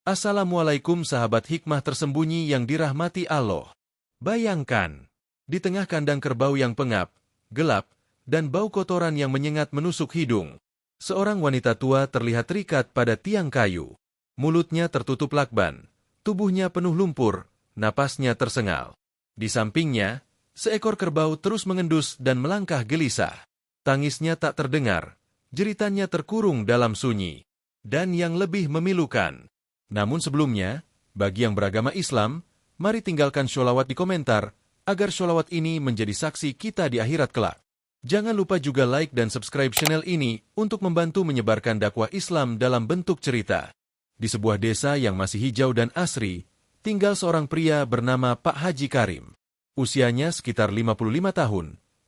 Assalamualaikum sahabat hikmah tersembunyi yang dirahmati Allah. Bayangkan, di tengah kandang kerbau yang pengap, gelap, dan bau kotoran yang menyengat menusuk hidung, seorang wanita tua terlihat terikat pada tiang kayu. Mulutnya tertutup lakban, tubuhnya penuh lumpur, napasnya tersengal. Di sampingnya, seekor kerbau terus mengendus dan melangkah gelisah. Tangisnya tak terdengar, jeritannya terkurung dalam sunyi. Dan yang lebih memilukan, namun sebelumnya, bagi yang beragama Islam, mari tinggalkan sholawat di komentar, agar sholawat ini menjadi saksi kita di akhirat kelak. Jangan lupa juga like dan subscribe channel ini untuk membantu menyebarkan dakwah Islam dalam bentuk cerita. Di sebuah desa yang masih hijau dan asri, tinggal seorang pria bernama Pak Haji Karim. Usianya sekitar 55 tahun,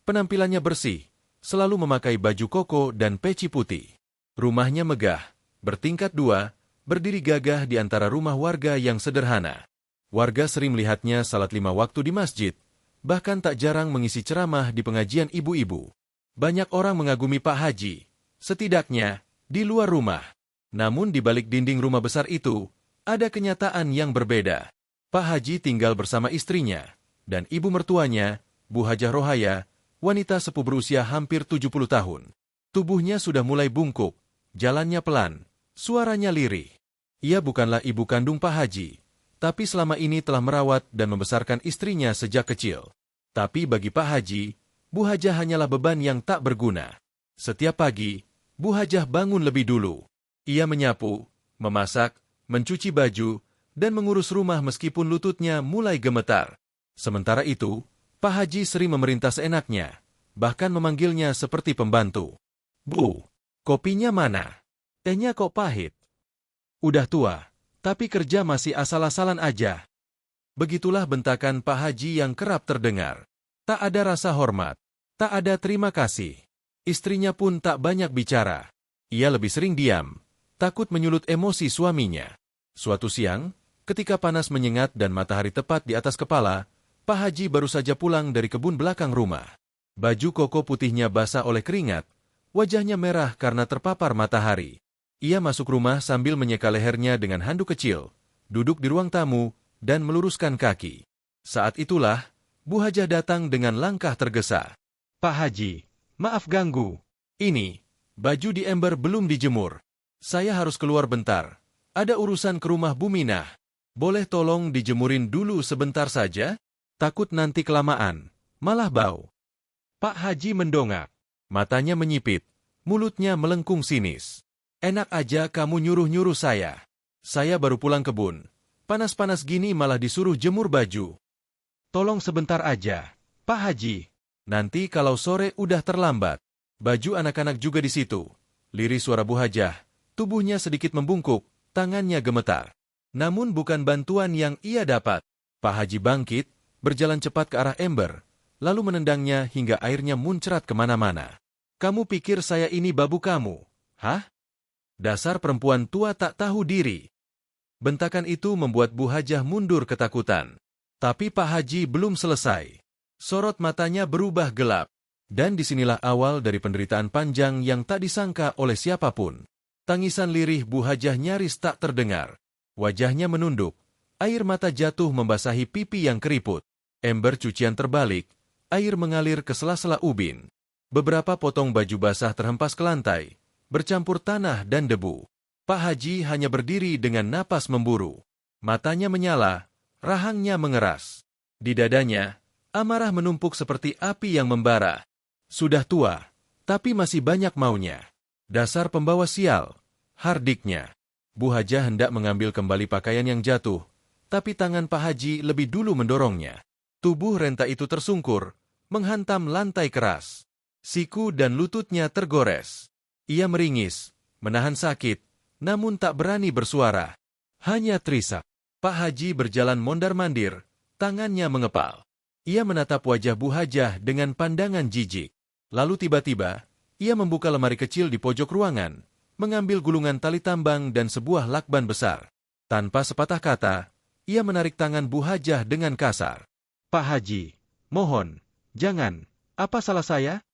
penampilannya bersih, selalu memakai baju koko dan peci putih. Rumahnya megah, bertingkat 2, berdiri gagah di antara rumah warga yang sederhana. Warga sering melihatnya salat 5 waktu di masjid, bahkan tak jarang mengisi ceramah di pengajian ibu-ibu. Banyak orang mengagumi Pak Haji, setidaknya di luar rumah. Namun di balik dinding rumah besar itu, ada kenyataan yang berbeda. Pak Haji tinggal bersama istrinya, dan ibu mertuanya, Bu Hajah Rohaya, wanita sepuh berusia hampir 70 tahun. Tubuhnya sudah mulai bungkuk, jalannya pelan, suaranya lirih. Ia bukanlah ibu kandung Pak Haji, tapi selama ini telah merawat dan membesarkan istrinya sejak kecil. Tapi bagi Pak Haji, Bu Hajah hanyalah beban yang tak berguna. Setiap pagi, Bu Hajah bangun lebih dulu. Ia menyapu, memasak, mencuci baju, dan mengurus rumah meskipun lututnya mulai gemetar. Sementara itu, Pak Haji sering memerintah seenaknya, bahkan memanggilnya seperti pembantu. "Bu, kopinya mana? Tehnya kok pahit? Udah tua, tapi kerja masih asal-asalan aja." Begitulah bentakan Pak Haji yang kerap terdengar. Tak ada rasa hormat, tak ada terima kasih. Istrinya pun tak banyak bicara. Ia lebih sering diam, takut menyulut emosi suaminya. Suatu siang, ketika panas menyengat dan matahari tepat di atas kepala, Pak Haji baru saja pulang dari kebun belakang rumah. Baju koko putihnya basah oleh keringat, wajahnya merah karena terpapar matahari. Ia masuk rumah sambil menyeka lehernya dengan handuk kecil, duduk di ruang tamu, dan meluruskan kaki. Saat itulah, Bu Hajah datang dengan langkah tergesa. "Pak Haji, maaf ganggu. Ini, baju di ember belum dijemur. Saya harus keluar bentar. Ada urusan ke rumah Bu Minah. Boleh tolong dijemurin dulu sebentar saja? Takut nanti kelamaan, malah bau." Pak Haji mendongak. Matanya menyipit, mulutnya melengkung sinis. "Enak aja kamu nyuruh-nyuruh saya. Saya baru pulang kebun. Panas-panas gini malah disuruh jemur baju. Tolong sebentar aja, Pak Haji. Nanti kalau sore udah terlambat." "Baju anak-anak juga di situ." Lirih suara Bu Hajah. Tubuhnya sedikit membungkuk, tangannya gemetar. Namun bukan bantuan yang ia dapat. Pak Haji bangkit, berjalan cepat ke arah ember, lalu menendangnya hingga airnya muncrat kemana-mana. "Kamu pikir saya ini babu kamu? Hah? Dasar perempuan tua tak tahu diri." Bentakan itu membuat Bu Hajah mundur ketakutan. Tapi Pak Haji belum selesai. Sorot matanya berubah gelap. Dan disinilah awal dari penderitaan panjang yang tak disangka oleh siapapun. Tangisan lirih Bu Hajah nyaris tak terdengar. Wajahnya menunduk. Air mata jatuh membasahi pipi yang keriput. Ember cucian terbalik. Air mengalir ke sela-sela ubin. Beberapa potong baju basah terhempas ke lantai, bercampur tanah dan debu. Pak Haji hanya berdiri dengan napas memburu. Matanya menyala, rahangnya mengeras. Di dadanya, amarah menumpuk seperti api yang membara. Sudah tua, tapi masih banyak maunya. Dasar pembawa sial, hardiknya. Bu Hajah hendak mengambil kembali pakaian yang jatuh, tapi tangan Pak Haji lebih dulu mendorongnya. Tubuh renta itu tersungkur, menghantam lantai keras. Siku dan lututnya tergores. Ia meringis, menahan sakit, namun tak berani bersuara. Hanya terisak. Pak Haji berjalan mondar-mandir, tangannya mengepal. Ia menatap wajah Bu Hajah dengan pandangan jijik. Lalu tiba-tiba, ia membuka lemari kecil di pojok ruangan, mengambil gulungan tali tambang dan sebuah lakban besar. Tanpa sepatah kata, ia menarik tangan Bu Hajah dengan kasar. "Pak Haji, mohon, jangan, apa salah saya?"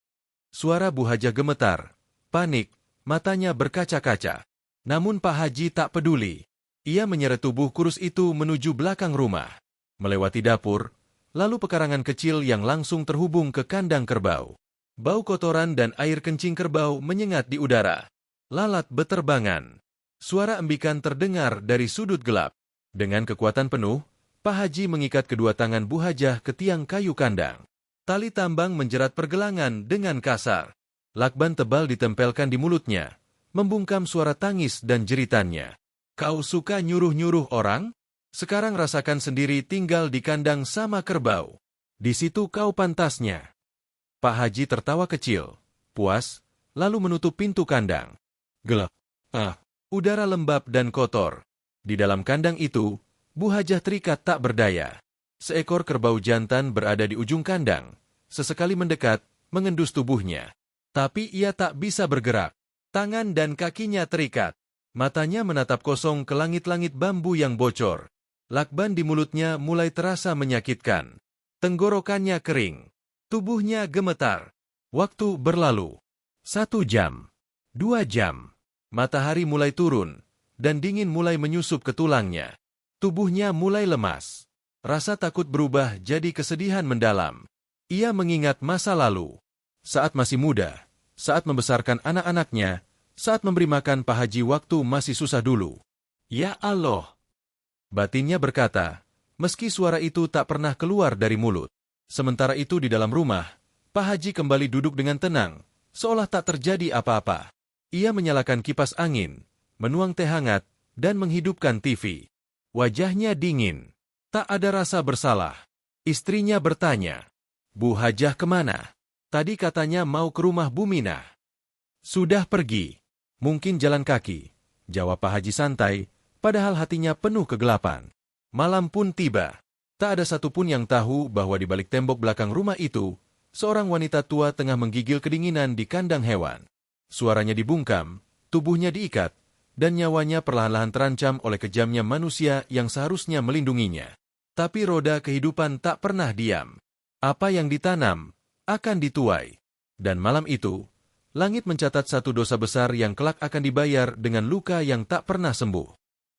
Suara Bu Hajah gemetar, panik, matanya berkaca-kaca. Namun Pak Haji tak peduli. Ia menyeret tubuh kurus itu menuju belakang rumah, melewati dapur, lalu pekarangan kecil yang langsung terhubung ke kandang kerbau. Bau kotoran dan air kencing kerbau menyengat di udara. Lalat beterbangan. Suara embikan terdengar dari sudut gelap. Dengan kekuatan penuh, Pak Haji mengikat kedua tangan Bu Hajah ke tiang kayu kandang. Tali tambang menjerat pergelangan dengan kasar. Lakban tebal ditempelkan di mulutnya, membungkam suara tangis dan jeritannya. Kau suka nyuruh-nyuruh orang? Sekarang rasakan sendiri tinggal di kandang sama kerbau. Di situ kau pantasnya. Pak Haji tertawa kecil, puas, lalu menutup pintu kandang. Gelap. Udara lembab dan kotor. Di dalam kandang itu, Bu Hajah terikat tak berdaya. Seekor kerbau jantan berada di ujung kandang. Sesekali mendekat, mengendus tubuhnya. Tapi ia tak bisa bergerak. Tangan dan kakinya terikat. Matanya menatap kosong ke langit-langit bambu yang bocor. Lakban di mulutnya mulai terasa menyakitkan. Tenggorokannya kering. Tubuhnya gemetar. Waktu berlalu. 1 jam. 2 jam. Matahari mulai turun, dan dingin mulai menyusup ke tulangnya. Tubuhnya mulai lemas. Rasa takut berubah jadi kesedihan mendalam. Ia mengingat masa lalu. Saat masih muda, saat membesarkan anak-anaknya, saat memberi makan Pak Haji waktu masih susah dulu. Ya Allah! Batinnya berkata, meski suara itu tak pernah keluar dari mulut. Sementara itu di dalam rumah, Pak Haji kembali duduk dengan tenang, seolah tak terjadi apa-apa. Ia menyalakan kipas angin, menuang teh hangat, dan menghidupkan TV. Wajahnya dingin. Tak ada rasa bersalah. Istrinya bertanya, Bu Hajah kemana? Tadi katanya mau ke rumah Bu Minah. Sudah pergi. Mungkin jalan kaki, jawab Pak Haji santai, padahal hatinya penuh kegelapan. Malam pun tiba. Tak ada satupun yang tahu bahwa di balik tembok belakang rumah itu, seorang wanita tua tengah menggigil kedinginan di kandang hewan. Suaranya dibungkam, tubuhnya diikat, dan nyawanya perlahan-lahan terancam oleh kejamnya manusia yang seharusnya melindunginya. Tapi roda kehidupan tak pernah diam. Apa yang ditanam akan dituai. Dan malam itu, langit mencatat satu dosa besar yang kelak akan dibayar dengan luka yang tak pernah sembuh.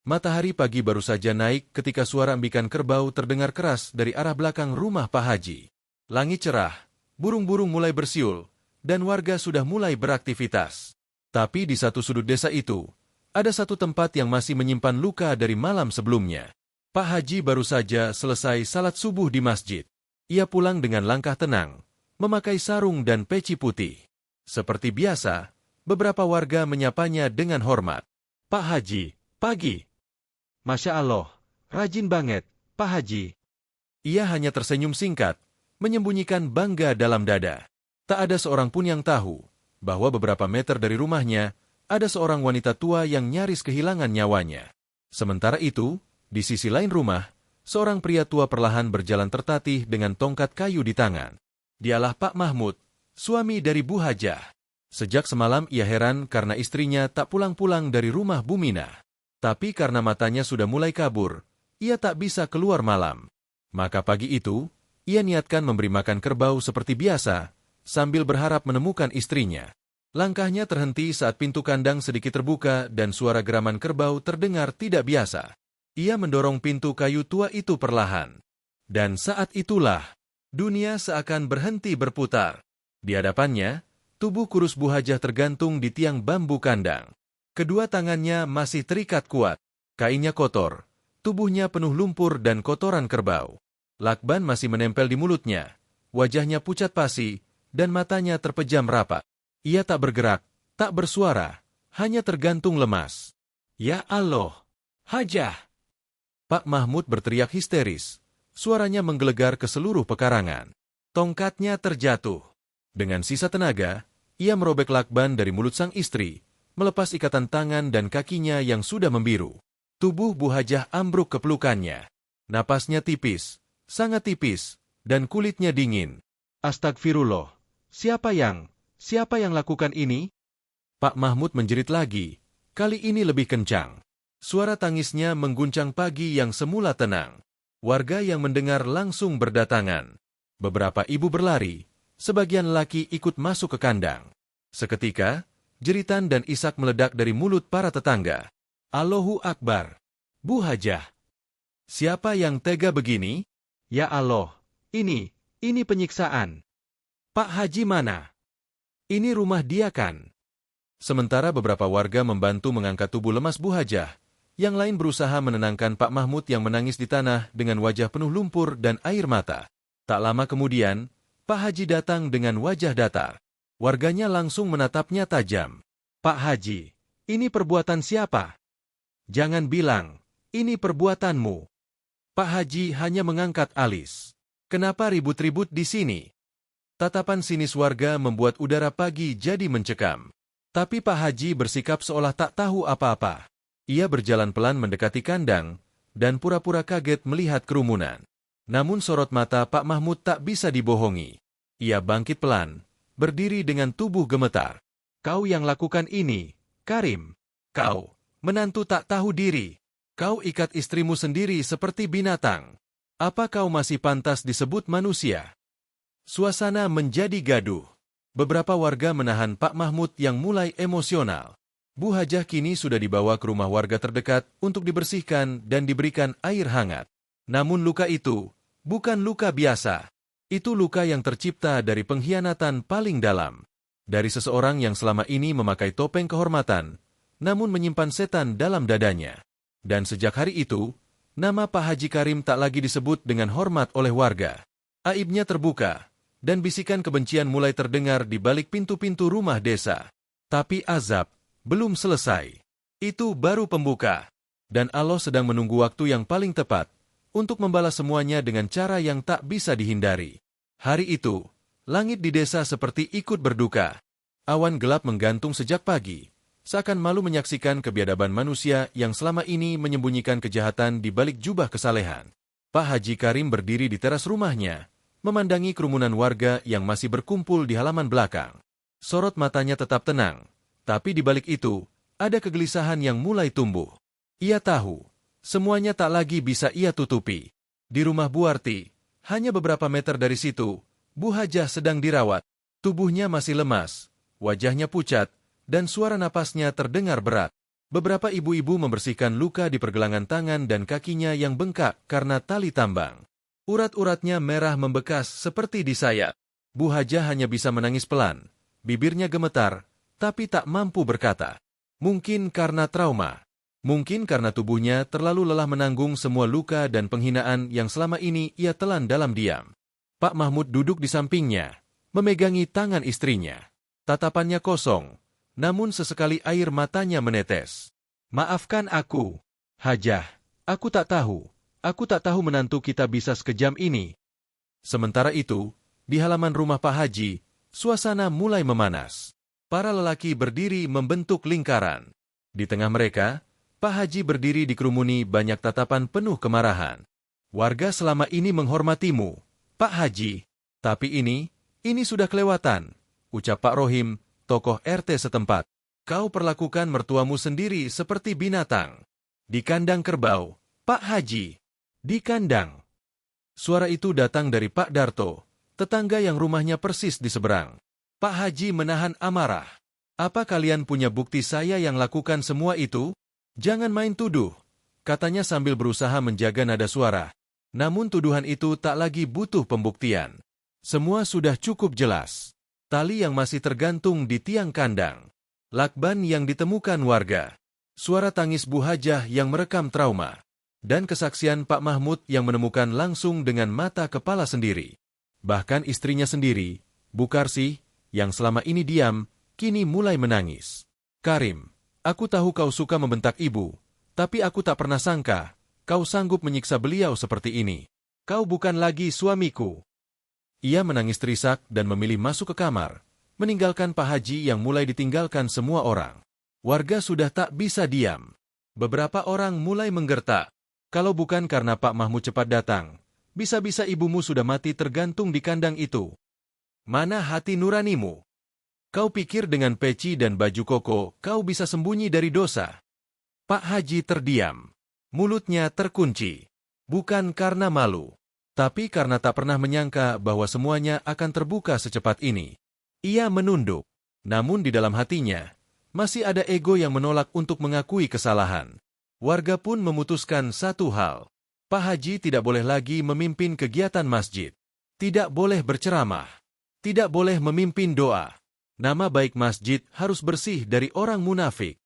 Matahari pagi baru saja naik ketika suara embikan kerbau terdengar keras dari arah belakang rumah Pak Haji. Langit cerah, burung-burung mulai bersiul, dan warga sudah mulai beraktivitas. Tapi di satu sudut desa itu, ada satu tempat yang masih menyimpan luka dari malam sebelumnya. Pak Haji baru saja selesai salat subuh di masjid. Ia pulang dengan langkah tenang, memakai sarung dan peci putih. Seperti biasa, beberapa warga menyapanya dengan hormat. Pak Haji, pagi. Masya Allah, rajin banget, Pak Haji. Ia hanya tersenyum singkat, menyembunyikan bangga dalam dada. Tak ada seorang pun yang tahu bahwa beberapa meter dari rumahnya ada seorang wanita tua yang nyaris kehilangan nyawanya. Sementara itu, di sisi lain rumah, seorang pria tua perlahan berjalan tertatih dengan tongkat kayu di tangan. Dialah Pak Mahmud, suami dari Bu Hajah. Sejak semalam ia heran karena istrinya tak pulang-pulang dari rumah Bu Minah. Tapi karena matanya sudah mulai kabur, ia tak bisa keluar malam. Maka pagi itu, ia niatkan memberi makan kerbau seperti biasa, sambil berharap menemukan istrinya. Langkahnya terhenti saat pintu kandang sedikit terbuka dan suara geraman kerbau terdengar tidak biasa. Ia mendorong pintu kayu tua itu perlahan. Dan saat itulah, dunia seakan berhenti berputar. Di hadapannya, tubuh kurus Bu Hajah tergantung di tiang bambu kandang. Kedua tangannya masih terikat kuat. Kainnya kotor, tubuhnya penuh lumpur dan kotoran kerbau. Lakban masih menempel di mulutnya. Wajahnya pucat pasi, dan matanya terpejam rapat. Ia tak bergerak, tak bersuara, hanya tergantung lemas. Ya Allah, Hajah! Pak Mahmud berteriak histeris. Suaranya menggelegar ke seluruh pekarangan. Tongkatnya terjatuh. Dengan sisa tenaga, ia merobek lakban dari mulut sang istri, melepas ikatan tangan dan kakinya yang sudah membiru. Tubuh Bu Hajah ambruk ke pelukannya. Napasnya tipis, sangat tipis, dan kulitnya dingin. Astagfirullah, siapa yang lakukan ini? Pak Mahmud menjerit lagi, kali ini lebih kencang. Suara tangisnya mengguncang pagi yang semula tenang. Warga yang mendengar langsung berdatangan. Beberapa ibu berlari, sebagian laki ikut masuk ke kandang. Seketika, jeritan dan isak meledak dari mulut para tetangga. Allahu Akbar! Bu Hajah, siapa yang tega begini? Ya Allah, ini penyiksaan. Pak Haji mana? Ini rumah dia kan? Sementara beberapa warga membantu mengangkat tubuh lemas Bu Hajah, yang lain berusaha menenangkan Pak Mahmud yang menangis di tanah dengan wajah penuh lumpur dan air mata. Tak lama kemudian, Pak Haji datang dengan wajah datar. Warganya langsung menatapnya tajam. Pak Haji, ini perbuatan siapa? Jangan bilang, ini perbuatanmu. Pak Haji hanya mengangkat alis. Kenapa ribut-ribut di sini? Tatapan sinis warga membuat udara pagi jadi mencekam. Tapi Pak Haji bersikap seolah tak tahu apa-apa. Ia berjalan pelan mendekati kandang, dan pura-pura kaget melihat kerumunan. Namun sorot mata Pak Mahmud tak bisa dibohongi. Ia bangkit pelan, berdiri dengan tubuh gemetar. Kau yang lakukan ini, Karim. Kau, menantu tak tahu diri. Kau ikat istrimu sendiri seperti binatang. Apa kau masih pantas disebut manusia? Suasana menjadi gaduh. Beberapa warga menahan Pak Mahmud yang mulai emosional. Bu Hajah kini sudah dibawa ke rumah warga terdekat untuk dibersihkan dan diberikan air hangat. Namun luka itu bukan luka biasa. Itu luka yang tercipta dari pengkhianatan paling dalam. Dari seseorang yang selama ini memakai topeng kehormatan, namun menyimpan setan dalam dadanya. Dan sejak hari itu, nama Pak Haji Karim tak lagi disebut dengan hormat oleh warga. Aibnya terbuka, dan bisikan kebencian mulai terdengar di balik pintu-pintu rumah desa. Tapi azab belum selesai. Itu baru pembuka. Dan Allah sedang menunggu waktu yang paling tepat untuk membalas semuanya dengan cara yang tak bisa dihindari. Hari itu, langit di desa seperti ikut berduka. Awan gelap menggantung sejak pagi, seakan malu menyaksikan kebiadaban manusia yang selama ini menyembunyikan kejahatan di balik jubah kesalehan. Pak Haji Karim berdiri di teras rumahnya, memandangi kerumunan warga yang masih berkumpul di halaman belakang. Sorot matanya tetap tenang, tapi di balik itu, ada kegelisahan yang mulai tumbuh. Ia tahu, semuanya tak lagi bisa ia tutupi. Di rumah Buarti, hanya beberapa meter dari situ, Bu Hajah sedang dirawat. Tubuhnya masih lemas, wajahnya pucat, dan suara napasnya terdengar berat. Beberapa ibu-ibu membersihkan luka di pergelangan tangan dan kakinya yang bengkak karena tali tambang. Urat-uratnya merah membekas seperti di sayap. Bu Hajah hanya bisa menangis pelan. Bibirnya gemetar, tapi tak mampu berkata. Mungkin karena trauma. Mungkin karena tubuhnya terlalu lelah menanggung semua luka dan penghinaan yang selama ini ia telan dalam diam. Pak Mahmud duduk di sampingnya, memegangi tangan istrinya. Tatapannya kosong, namun sesekali air matanya menetes. Maafkan aku, Hajah, aku tak tahu. Aku tak tahu menantu kita bisa sekejam ini. Sementara itu, di halaman rumah Pak Haji, suasana mulai memanas. Para lelaki berdiri membentuk lingkaran. Di tengah mereka, Pak Haji berdiri dikerumuni banyak tatapan penuh kemarahan. Warga selama ini menghormatimu, Pak Haji. Tapi ini sudah kelewatan, ucap Pak Rohim, tokoh RT setempat. Kau perlakukan mertuamu sendiri seperti binatang. Di kandang kerbau, Pak Haji. Di kandang. Suara itu datang dari Pak Darto, tetangga yang rumahnya persis di seberang. Pak Haji menahan amarah. Apa kalian punya bukti saya yang lakukan semua itu? Jangan main tuduh, katanya sambil berusaha menjaga nada suara. Namun tuduhan itu tak lagi butuh pembuktian. Semua sudah cukup jelas. Tali yang masih tergantung di tiang kandang. Lakban yang ditemukan warga. Suara tangis Bu Hajah yang merekam trauma. Dan kesaksian Pak Mahmud yang menemukan langsung dengan mata kepala sendiri. Bahkan istrinya sendiri, Bu Karsih, yang selama ini diam, kini mulai menangis. Karim, aku tahu kau suka membentak ibu, tapi aku tak pernah sangka, kau sanggup menyiksa beliau seperti ini. Kau bukan lagi suamiku. Ia menangis terisak dan memilih masuk ke kamar, meninggalkan Pak Haji yang mulai ditinggalkan semua orang. Warga sudah tak bisa diam. Beberapa orang mulai menggertak. Kalau bukan karena Pak Mahmud cepat datang, bisa-bisa ibumu sudah mati tergantung di kandang itu. Mana hati nuranimu? Kau pikir dengan peci dan baju koko, kau bisa sembunyi dari dosa? Pak Haji terdiam. Mulutnya terkunci. Bukan karena malu, tapi karena tak pernah menyangka bahwa semuanya akan terbuka secepat ini. Ia menunduk. Namun di dalam hatinya, masih ada ego yang menolak untuk mengakui kesalahan. Warga pun memutuskan satu hal. Pak Haji tidak boleh lagi memimpin kegiatan masjid. Tidak boleh berceramah. Tidak boleh memimpin doa. Nama baik masjid harus bersih dari orang munafik.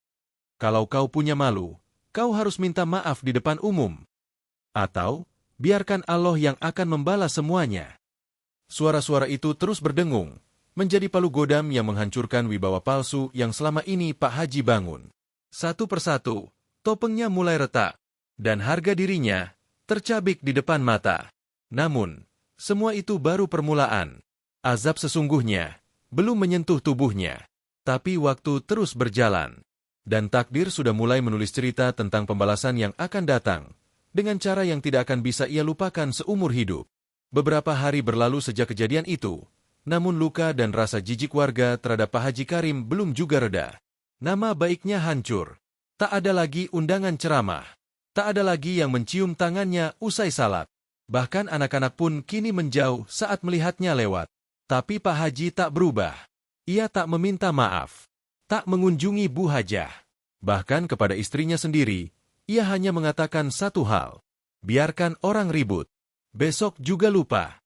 Kalau kau punya malu, kau harus minta maaf di depan umum. Atau, biarkan Allah yang akan membalas semuanya. Suara-suara itu terus berdengung, menjadi palu godam yang menghancurkan wibawa palsu yang selama ini Pak Haji bangun. Satu persatu, topengnya mulai retak, dan harga dirinya tercabik di depan mata. Namun, semua itu baru permulaan. Azab sesungguhnya belum menyentuh tubuhnya. Tapi waktu terus berjalan. Dan takdir sudah mulai menulis cerita tentang pembalasan yang akan datang, dengan cara yang tidak akan bisa ia lupakan seumur hidup. Beberapa hari berlalu sejak kejadian itu, namun luka dan rasa jijik warga terhadap Pak Haji Karim belum juga reda. Nama baiknya hancur. Tak ada lagi undangan ceramah. Tak ada lagi yang mencium tangannya usai salat. Bahkan anak-anak pun kini menjauh saat melihatnya lewat. Tapi Pak Haji tak berubah. Ia tak meminta maaf. Tak mengunjungi Bu Hajah. Bahkan kepada istrinya sendiri, ia hanya mengatakan satu hal. Biarkan orang ribut. Besok juga lupa.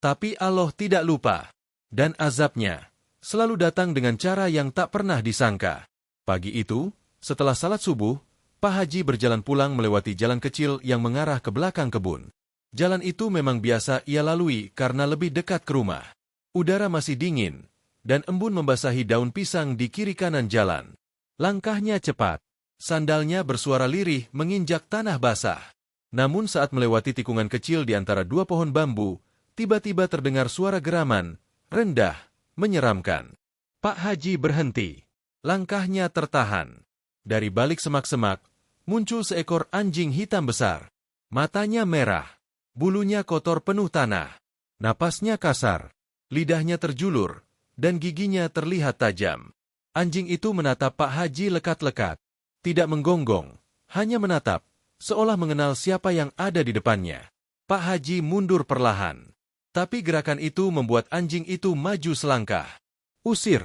Tapi Allah tidak lupa. Dan azabnya selalu datang dengan cara yang tak pernah disangka. Pagi itu, setelah salat subuh, Pak Haji berjalan pulang melewati jalan kecil yang mengarah ke belakang kebun. Jalan itu memang biasa ia lalui karena lebih dekat ke rumah. Udara masih dingin, dan embun membasahi daun pisang di kiri kanan jalan. Langkahnya cepat, sandalnya bersuara lirih menginjak tanah basah. Namun saat melewati tikungan kecil di antara dua pohon bambu, tiba-tiba terdengar suara geraman, rendah, menyeramkan. Pak Haji berhenti. Langkahnya tertahan. Dari balik semak-semak, muncul seekor anjing hitam besar. Matanya merah, bulunya kotor penuh tanah. Napasnya kasar, lidahnya terjulur, dan giginya terlihat tajam. Anjing itu menatap Pak Haji lekat-lekat. Tidak menggonggong, hanya menatap, seolah mengenal siapa yang ada di depannya. Pak Haji mundur perlahan. Tapi gerakan itu membuat anjing itu maju selangkah. Usir,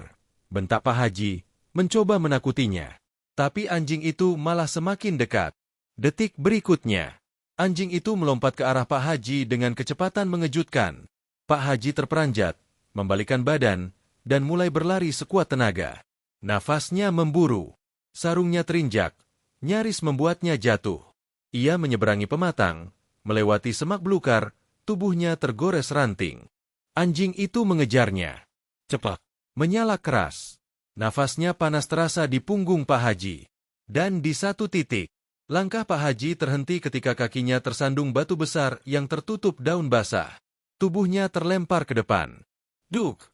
bentak Pak Haji, mencoba menakutinya. Tapi anjing itu malah semakin dekat. Detik berikutnya, anjing itu melompat ke arah Pak Haji dengan kecepatan mengejutkan. Pak Haji terperanjat, membalikkan badan, dan mulai berlari sekuat tenaga. Nafasnya memburu. Sarungnya terinjak, nyaris membuatnya jatuh. Ia menyeberangi pematang, melewati semak belukar, tubuhnya tergores ranting. Anjing itu mengejarnya. Cepat, menyala keras. Nafasnya panas terasa di punggung Pak Haji. Dan di satu titik, langkah Pak Haji terhenti ketika kakinya tersandung batu besar yang tertutup daun basah. Tubuhnya terlempar ke depan. Duk!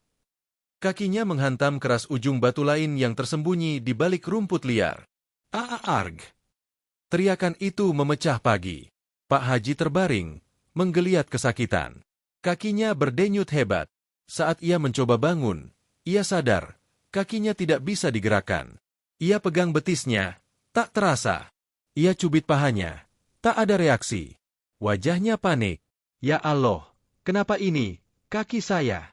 Kakinya menghantam keras ujung batu lain yang tersembunyi di balik rumput liar. Aarg! Teriakan itu memecah pagi. Pak Haji terbaring, menggeliat kesakitan. Kakinya berdenyut hebat. Saat ia mencoba bangun, ia sadar, kakinya tidak bisa digerakkan. Ia pegang betisnya, tak terasa. Ia cubit pahanya, tak ada reaksi. Wajahnya panik. Ya Allah, kenapa ini, kaki saya?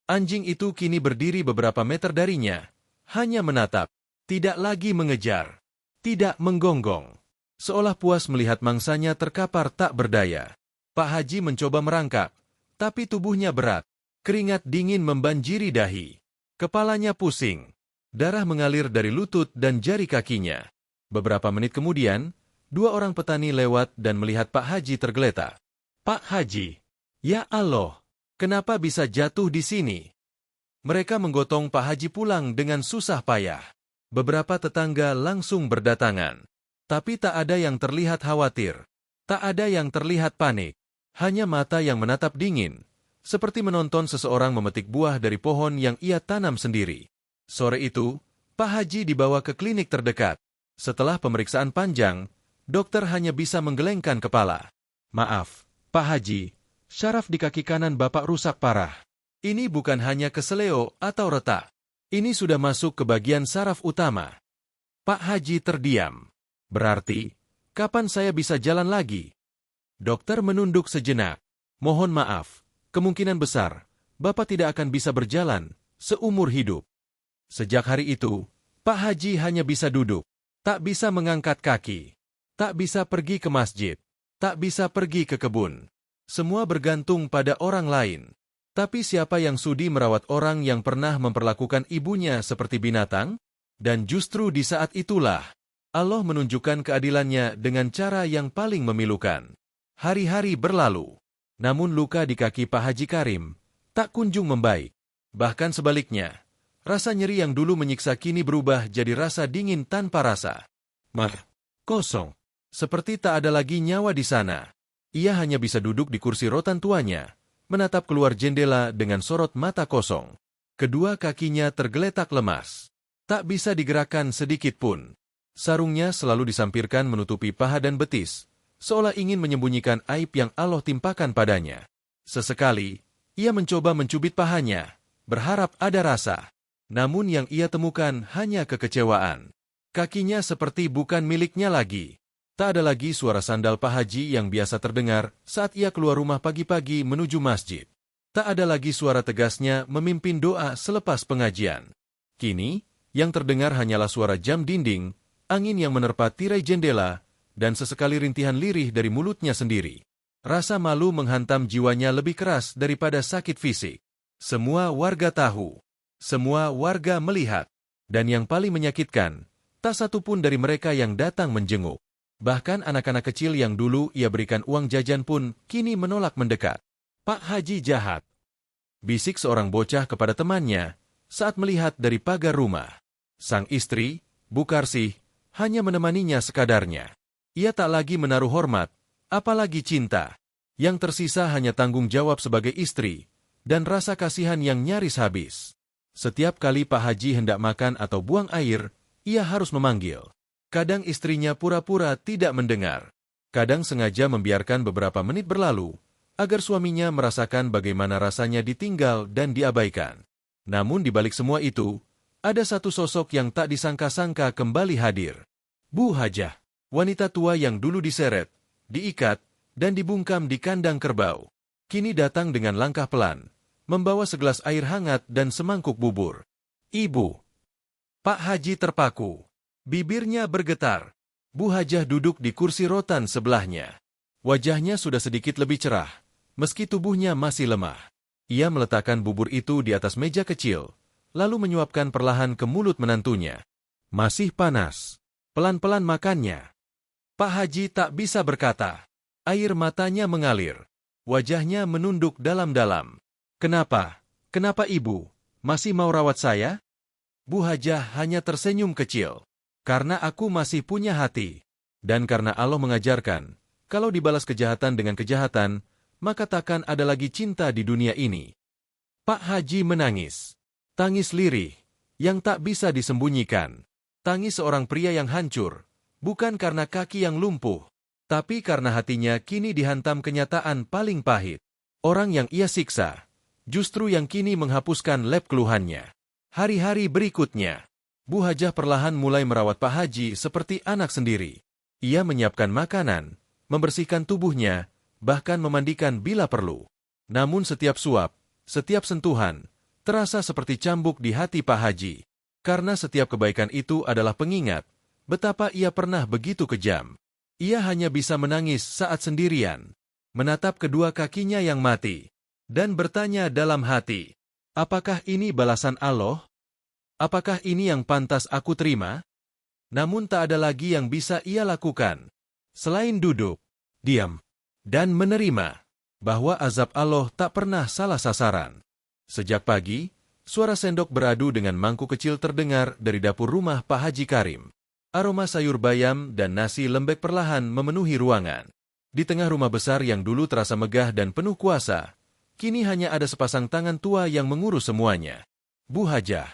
Anjing itu kini berdiri beberapa meter darinya, hanya menatap, tidak lagi mengejar, tidak menggonggong. Seolah puas melihat mangsanya terkapar tak berdaya. Pak Haji mencoba merangkak, tapi tubuhnya berat. Keringat dingin membanjiri dahi. Kepalanya pusing. Darah mengalir dari lutut dan jari kakinya. Beberapa menit kemudian, dua orang petani lewat dan melihat Pak Haji tergeletak. Pak Haji, ya Allah, kenapa bisa jatuh di sini? Mereka menggotong Pak Haji pulang dengan susah payah. Beberapa tetangga langsung berdatangan. Tapi tak ada yang terlihat khawatir. Tak ada yang terlihat panik. Hanya mata yang menatap dingin. Seperti menonton seseorang memetik buah dari pohon yang ia tanam sendiri. Sore itu, Pak Haji dibawa ke klinik terdekat. Setelah pemeriksaan panjang, dokter hanya bisa menggelengkan kepala. Maaf, Pak Haji, syaraf di kaki kanan Bapak rusak parah. Ini bukan hanya keseleo atau retak. Ini sudah masuk ke bagian saraf utama. Pak Haji terdiam. Berarti, kapan saya bisa jalan lagi? Dokter menunduk sejenak. Mohon maaf. Kemungkinan besar, Bapak tidak akan bisa berjalan seumur hidup. Sejak hari itu, Pak Haji hanya bisa duduk, tak bisa mengangkat kaki. tak bisa pergi ke masjid, tak bisa pergi ke kebun. Semua bergantung pada orang lain. Tapi siapa yang sudi merawat orang yang pernah memperlakukan ibunya seperti binatang? Dan justru di saat itulah, Allah menunjukkan keadilannya dengan cara yang paling memilukan. Hari-hari berlalu, namun luka di kaki Pak Haji Karim tak kunjung membaik. Bahkan sebaliknya, rasa nyeri yang dulu menyiksa kini berubah jadi rasa dingin tanpa rasa. Kosong. Seperti tak ada lagi nyawa di sana. Ia hanya bisa duduk di kursi rotan tuanya, menatap keluar jendela dengan sorot mata kosong. Kedua kakinya tergeletak lemas. Tak bisa digerakkan sedikit pun. Sarungnya selalu disampirkan menutupi paha dan betis, seolah ingin menyembunyikan aib yang Allah timpakan padanya. Sesekali, ia mencoba mencubit pahanya, berharap ada rasa. Namun yang ia temukan hanya kekecewaan. Kakinya seperti bukan miliknya lagi. Tak ada lagi suara sandal Pak Haji yang biasa terdengar saat ia keluar rumah pagi-pagi menuju masjid. Tak ada lagi suara tegasnya memimpin doa selepas pengajian. Kini, yang terdengar hanyalah suara jam dinding, angin yang menerpa tirai jendela, dan sesekali rintihan lirih dari mulutnya sendiri. Rasa malu menghantam jiwanya lebih keras daripada sakit fisik. Semua warga tahu. Semua warga melihat. Dan yang paling menyakitkan, tak satu pun dari mereka yang datang menjenguk. Bahkan anak-anak kecil yang dulu ia berikan uang jajan pun kini menolak mendekat. Pak Haji jahat, bisik seorang bocah kepada temannya saat melihat dari pagar rumah. Sang istri, Bu Karsih, hanya menemaninya sekadarnya. Ia tak lagi menaruh hormat, apalagi cinta. Yang tersisa hanya tanggung jawab sebagai istri dan rasa kasihan yang nyaris habis. Setiap kali Pak Haji hendak makan atau buang air, ia harus memanggil. Kadang istrinya pura-pura tidak mendengar. Kadang sengaja membiarkan beberapa menit berlalu, agar suaminya merasakan bagaimana rasanya ditinggal dan diabaikan. Namun di balik semua itu, ada satu sosok yang tak disangka-sangka kembali hadir. Bu Hajah, wanita tua yang dulu diseret, diikat, dan dibungkam di kandang kerbau. Kini datang dengan langkah pelan, membawa segelas air hangat dan semangkuk bubur. Ibu. Pak Haji terpaku. Bibirnya bergetar. Bu Hajah duduk di kursi rotan sebelahnya. Wajahnya sudah sedikit lebih cerah, meski tubuhnya masih lemah. Ia meletakkan bubur itu di atas meja kecil, lalu menyuapkan perlahan ke mulut menantunya. Masih panas. Pelan-pelan makannya. Pak Haji tak bisa berkata. Air matanya mengalir. Wajahnya menunduk dalam-dalam. Kenapa? Kenapa ibu? Masih mau rawat saya? Bu Hajah hanya tersenyum kecil. Karena aku masih punya hati. Dan karena Allah mengajarkan, kalau dibalas kejahatan dengan kejahatan, maka takkan ada lagi cinta di dunia ini. Pak Haji menangis. Tangis lirih, yang tak bisa disembunyikan. Tangis seorang pria yang hancur, bukan karena kaki yang lumpuh, tapi karena hatinya kini dihantam kenyataan paling pahit. Orang yang ia siksa, justru yang kini menghapuskan lep keluhannya. Hari-hari berikutnya, Bu Hajah perlahan mulai merawat Pak Haji seperti anak sendiri. Ia menyiapkan makanan, membersihkan tubuhnya, bahkan memandikan bila perlu. Namun setiap suap, setiap sentuhan, terasa seperti cambuk di hati Pak Haji. Karena setiap kebaikan itu adalah pengingat betapa ia pernah begitu kejam. Ia hanya bisa menangis saat sendirian, menatap kedua kakinya yang mati, dan bertanya dalam hati, apakah ini balasan Allah? Apakah ini yang pantas aku terima? Namun tak ada lagi yang bisa ia lakukan, selain duduk, diam, dan menerima bahwa azab Allah tak pernah salah sasaran. Sejak pagi, suara sendok beradu dengan mangkuk kecil terdengar dari dapur rumah Pak Haji Karim. Aroma sayur bayam dan nasi lembek perlahan memenuhi ruangan. Di tengah rumah besar yang dulu terasa megah dan penuh kuasa, kini hanya ada sepasang tangan tua yang mengurus semuanya. Bu Hajah,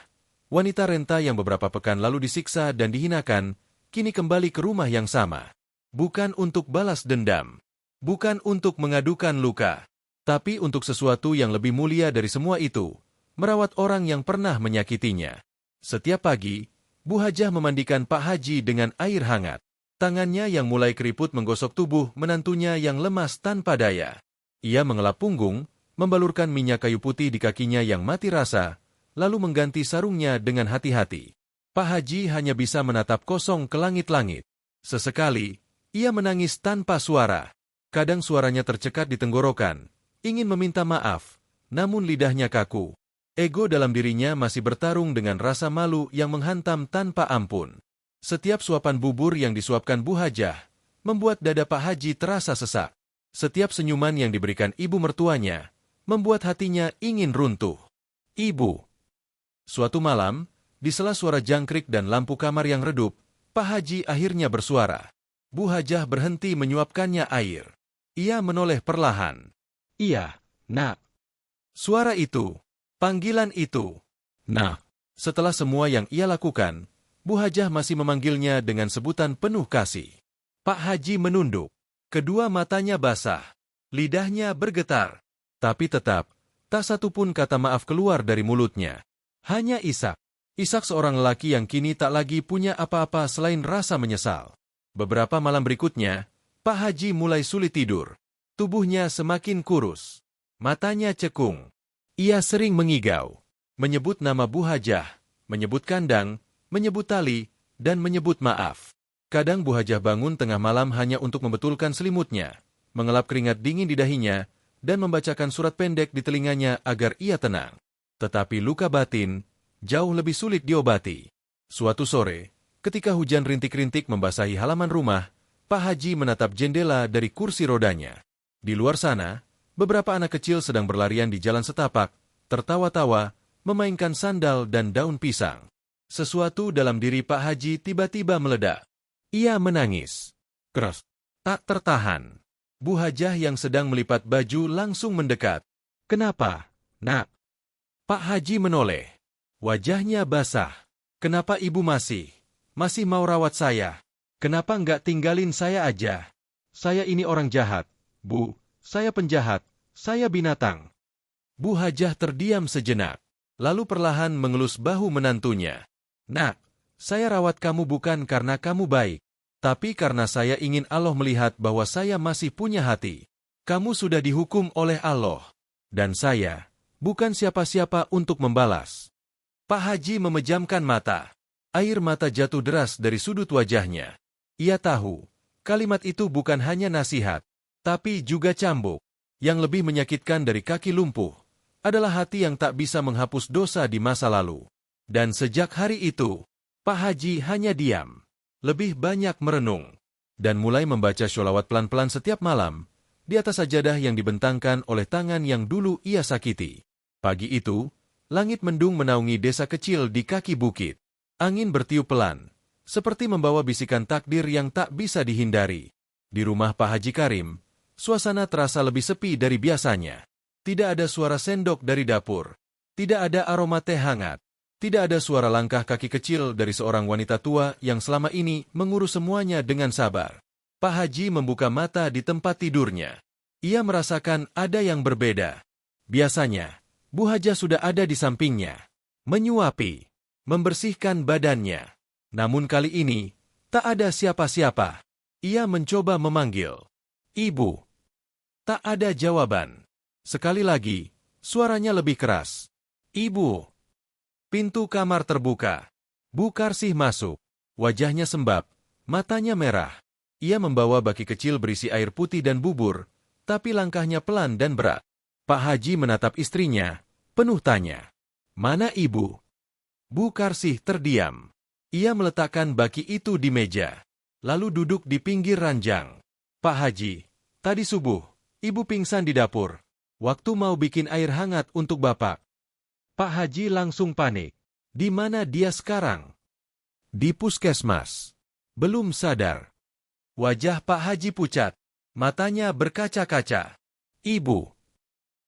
wanita renta yang beberapa pekan lalu disiksa dan dihinakan, kini kembali ke rumah yang sama. Bukan untuk balas dendam, bukan untuk mengadukan luka, tapi untuk sesuatu yang lebih mulia dari semua itu, merawat orang yang pernah menyakitinya. Setiap pagi, Bu Hajah memandikan Pak Haji dengan air hangat. Tangannya yang mulai keriput menggosok tubuh menantunya yang lemas tanpa daya. Ia mengelap punggung, membalurkan minyak kayu putih di kakinya yang mati rasa, lalu mengganti sarungnya dengan hati-hati. Pak Haji hanya bisa menatap kosong ke langit-langit. Sesekali, Ia menangis tanpa suara. Kadang suaranya tercekat di tenggorokan, ingin meminta maaf, namun lidahnya kaku. Ego dalam dirinya masih bertarung dengan rasa malu yang menghantam tanpa ampun. Setiap suapan bubur yang disuapkan Bu Hajah membuat dada Pak Haji terasa sesak. Setiap senyuman yang diberikan ibu mertuanya membuat hatinya ingin runtuh. Ibu. Suatu malam, di sela suara jangkrik dan lampu kamar yang redup, Pak Haji akhirnya bersuara. Bu Hajah berhenti menyuapkannya air. Ia menoleh perlahan. Iya, Nak. Suara itu, panggilan itu. Nak. Setelah semua yang ia lakukan, Bu Hajah masih memanggilnya dengan sebutan penuh kasih. Pak Haji menunduk. Kedua matanya basah. Lidahnya bergetar. Tapi tetap, tak satu pun kata maaf keluar dari mulutnya. Hanya Ishak. Ishak seorang lelaki yang kini tak lagi punya apa-apa selain rasa menyesal. Beberapa malam berikutnya, Pak Haji mulai sulit tidur. Tubuhnya semakin kurus. Matanya cekung. Ia sering mengigau. Menyebut nama Bu Hajah, menyebut kandang, menyebut tali, dan menyebut maaf. Kadang Bu Hajah bangun tengah malam hanya untuk membetulkan selimutnya, mengelap keringat dingin di dahinya, dan membacakan surat pendek di telinganya agar ia tenang. Tetapi luka batin jauh lebih sulit diobati. Suatu sore, ketika hujan rintik-rintik membasahi halaman rumah, Pak Haji menatap jendela dari kursi rodanya. Di luar sana, beberapa anak kecil sedang berlarian di jalan setapak, tertawa-tawa, memainkan sandal dan daun pisang. Sesuatu dalam diri Pak Haji tiba-tiba meledak. Ia menangis. Keras. Tak tertahan. Bu Hajah yang sedang melipat baju langsung mendekat. Kenapa, Nak? Pak Haji menoleh. Wajahnya basah. Kenapa ibu masih mau rawat saya? Kenapa nggak tinggalin saya aja? Saya ini orang jahat. Bu, saya penjahat. Saya binatang. Bu Hajah terdiam sejenak. Lalu perlahan mengelus bahu menantunya. Nak, saya rawat kamu bukan karena kamu baik. Tapi karena saya ingin Allah melihat bahwa saya masih punya hati. Kamu sudah dihukum oleh Allah. Dan saya bukan siapa-siapa untuk membalas. Pak Haji memejamkan mata. Air mata jatuh deras dari sudut wajahnya. Ia tahu, kalimat itu bukan hanya nasihat, tapi juga cambuk. Yang lebih menyakitkan dari kaki lumpuh adalah hati yang tak bisa menghapus dosa di masa lalu. Dan sejak hari itu, Pak Haji hanya diam, lebih banyak merenung, dan mulai membaca sholawat pelan-pelan setiap malam, di atas sajadah yang dibentangkan oleh tangan yang dulu ia sakiti. Pagi itu, langit mendung menaungi desa kecil di kaki bukit. Angin bertiup pelan, seperti membawa bisikan takdir yang tak bisa dihindari. Di rumah Pak Haji Karim, suasana terasa lebih sepi dari biasanya. Tidak ada suara sendok dari dapur. Tidak ada aroma teh hangat. Tidak ada suara langkah kaki kecil dari seorang wanita tua yang selama ini mengurus semuanya dengan sabar. Pak Haji membuka mata di tempat tidurnya. Ia merasakan ada yang berbeda. Biasanya, Bu Hajah sudah ada di sampingnya, menyuapi, membersihkan badannya. Namun kali ini, tak ada siapa-siapa. Ia mencoba memanggil, "Ibu." Tak ada jawaban. Sekali lagi, suaranya lebih keras, "Ibu." Pintu kamar terbuka. Bu Karsih masuk. Wajahnya sembab, matanya merah. Ia membawa baki kecil berisi air putih dan bubur, tapi langkahnya pelan dan berat. Pak Haji menatap istrinya, penuh tanya, "Mana ibu?" Bu Karsih terdiam. Ia meletakkan baki itu di meja, lalu duduk di pinggir ranjang. "Pak Haji, tadi subuh, ibu pingsan di dapur. Waktu mau bikin air hangat untuk bapak." Pak Haji langsung panik. Di mana dia sekarang? Di puskesmas. Belum sadar. Wajah Pak Haji pucat. Matanya berkaca-kaca. "Ibu."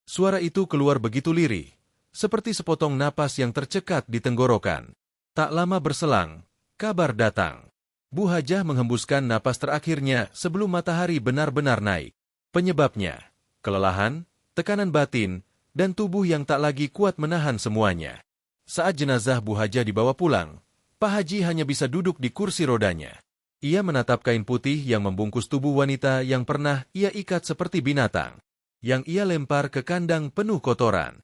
Suara itu keluar begitu lirih, seperti sepotong napas yang tercekat di tenggorokan. Tak lama berselang, kabar datang. Bu Hajah menghembuskan napas terakhirnya sebelum matahari benar-benar naik. Penyebabnya, kelelahan, tekanan batin, dan tubuh yang tak lagi kuat menahan semuanya. Saat jenazah Bu Hajah dibawa pulang, Pak Haji hanya bisa duduk di kursi rodanya. Ia menatap kain putih yang membungkus tubuh wanita yang pernah ia ikat seperti binatang, yang ia lempar ke kandang penuh kotoran,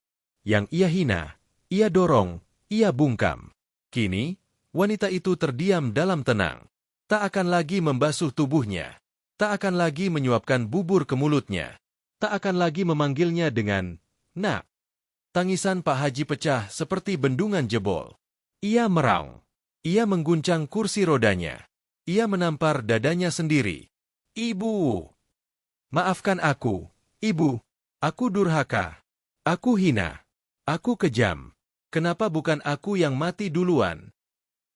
yang ia hina, ia dorong, ia bungkam. Kini, wanita itu terdiam dalam tenang, tak akan lagi membasuh tubuhnya. Tak akan lagi menyuapkan bubur ke mulutnya. Tak akan lagi memanggilnya dengan Nak. Tangisan Pak Haji pecah seperti bendungan jebol. Ia meraung. Ia mengguncang kursi rodanya. Ia menampar dadanya sendiri. Ibu! Maafkan aku, Ibu. Aku durhaka. Aku hina. Aku kejam. Kenapa bukan aku yang mati duluan?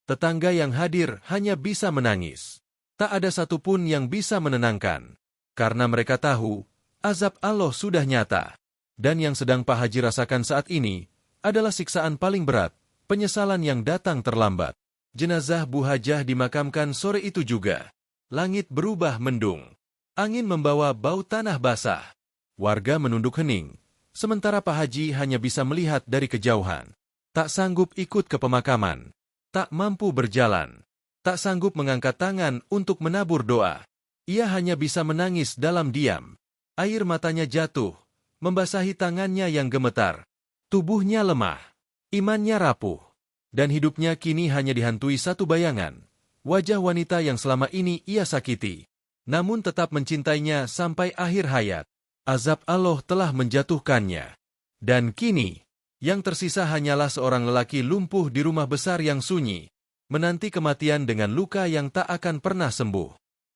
Tetangga yang hadir hanya bisa menangis. Tak ada satupun yang bisa menenangkan. Karena mereka tahu, azab Allah sudah nyata. Dan yang sedang Pak Haji rasakan saat ini adalah siksaan paling berat, penyesalan yang datang terlambat. Jenazah Bu Hajah dimakamkan sore itu juga. Langit berubah mendung. Angin membawa bau tanah basah. Warga menunduk hening, sementara Pak Haji hanya bisa melihat dari kejauhan. Tak sanggup ikut ke pemakaman. Tak mampu berjalan. Tak sanggup mengangkat tangan untuk menabur doa. Ia hanya bisa menangis dalam diam. Air matanya jatuh, membasahi tangannya yang gemetar. Tubuhnya lemah, imannya rapuh, dan hidupnya kini hanya dihantui satu bayangan. Wajah wanita yang selama ini ia sakiti, namun tetap mencintainya sampai akhir hayat. Azab Allah telah menjatuhkannya. Dan kini, yang tersisa hanyalah seorang lelaki lumpuh di rumah besar yang sunyi, menanti kematian dengan luka yang tak akan pernah sembuh.